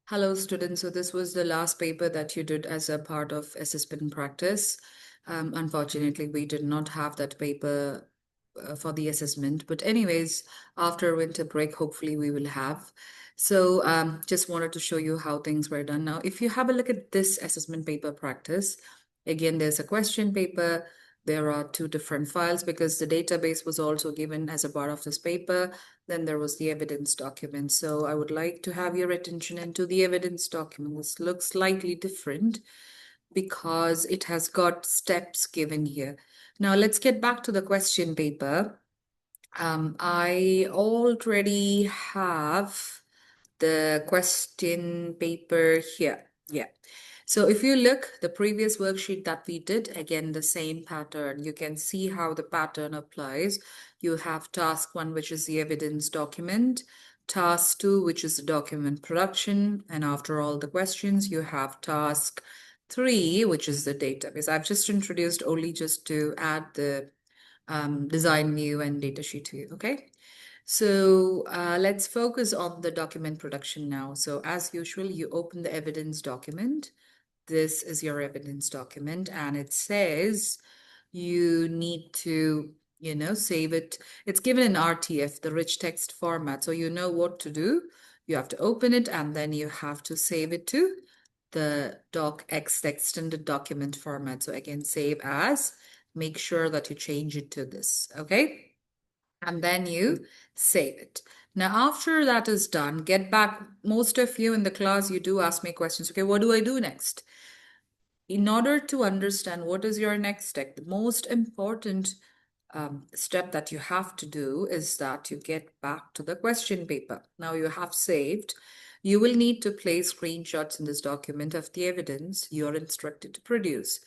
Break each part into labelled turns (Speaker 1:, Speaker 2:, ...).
Speaker 1: Hello, students. So this was the last paper that you did as a part of assessment practice. Unfortunately, we did not have that paper for the assessment. But anyways, after winter break, hopefully we will have. So just wanted to show you how things were done. Now, if you have a look at this assessment paper practice, again, there's a question paper. There are two different files because the database was also given as a part of this paper. Then there was the evidence document. So I would like to have your attention into the evidence document. This looks slightly different because it has got steps given here. Now let's get back to the question paper. I already have the question paper here. Yeah. So if you look, the previous worksheet that we did, again, the same pattern. You can see how the pattern applies. You have task one, which is the evidence document, task two, which is the document production, and after all the questions, you have task three, which is the database. I've just introduced only just to add the design view and datasheet to you, okay? So let's focus on the document production now. So as usual, you open the evidence document. This is your evidence document, and it says you need to, save it. It's given in RTF, the rich text format. So you know what to do. You have to open it, and then you have to save it to the docx, the extended document format. So again, save as, make sure that you change it to this, okay? And then you save it. Now, after that is done, get back. Most of you in the class, you do ask me questions. Okay, what do I do next? In order to understand what is your next step, the most important step that you have to do is that you get back to the question paper. Now you have saved. You will need to place screenshots in this document of the evidence you are instructed to produce.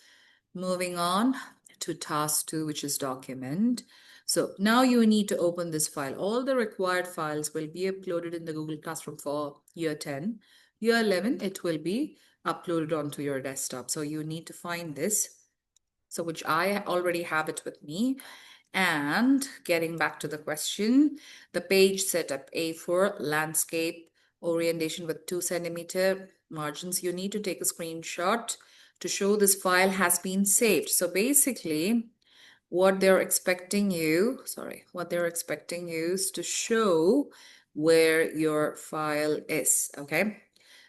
Speaker 1: Moving on to task two, which is document. So now you need to open this file. All the required files will be uploaded in the Google Classroom for year 10. Year 11, it will be uploaded onto your desktop. So you need to find this. So which I already have it with me. And getting back to the question, the page setup A4 landscape orientation with 2 centimeter margins. You need to take a screenshot to show this file has been saved. So basically, what they're expecting you, what they're expecting you is to show where your file is, okay?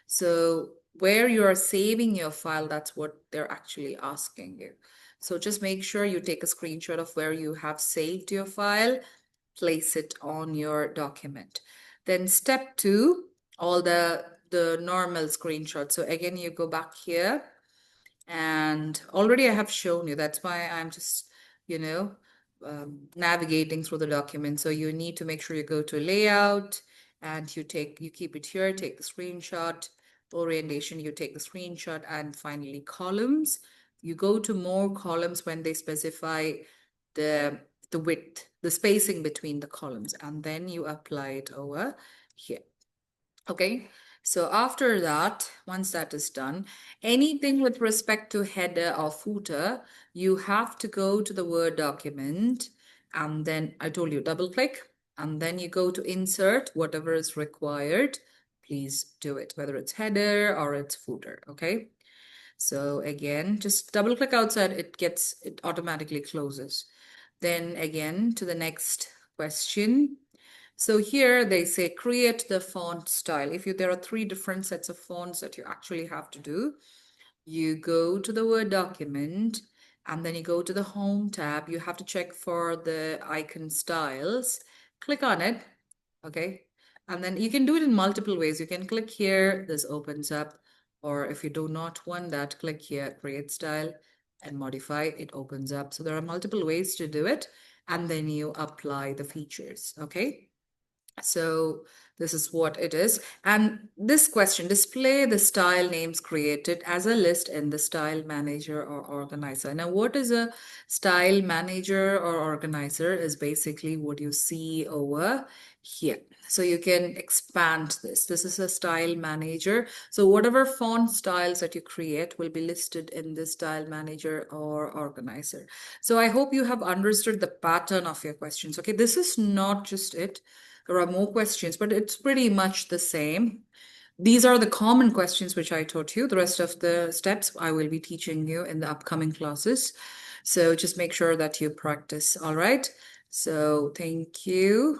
Speaker 1: So where you are saving your file, that's what they're actually asking you. So just make sure you take a screenshot of where you have saved your file, place it on your document. Then step two, all the normal screenshots. So again, you go back here and already I have shown you. That's why I'm just, you know, navigating through the document. So you need to make sure you go to layout and you keep it here, take the screenshot, orientation, you take the screenshot, and finally columns. You go to more columns when they specify the width, the spacing between the columns, and then you apply it over here. Okay, so after that, once that is done, anything with respect to header or footer, you have to go to the Word document, and then I told you double click, and then you go to insert whatever is required. Please do it, whether it's header or it's footer. Okay, so again, just double click outside, it automatically closes. Then again to the next question. So here they say create the font style. There are three different sets of fonts that you actually have to do. You go to the Word document and then you go to the Home tab. You have to check for the icon styles. Click on it, okay? And then you can do it in multiple ways. You can click here, this opens up. Or if you do not want that, click here, create style and modify, it opens up. So there are multiple ways to do it. And then you apply the features, okay? So this is what it is. And this question, display the style names created as a list in the style manager or organizer. Now, what is a style manager or organizer is basically what you see over here. So you can expand this. This is a style manager. So whatever font styles that you create will be listed in the style manager or organizer. So I hope you have understood the pattern of your questions. Okay, this is not just it. There are more questions, but it's pretty much the same. these are the common questions which I taught you. The rest of the steps I will be teaching you in the upcoming classes. So just make sure that you practice. All right. So thank you.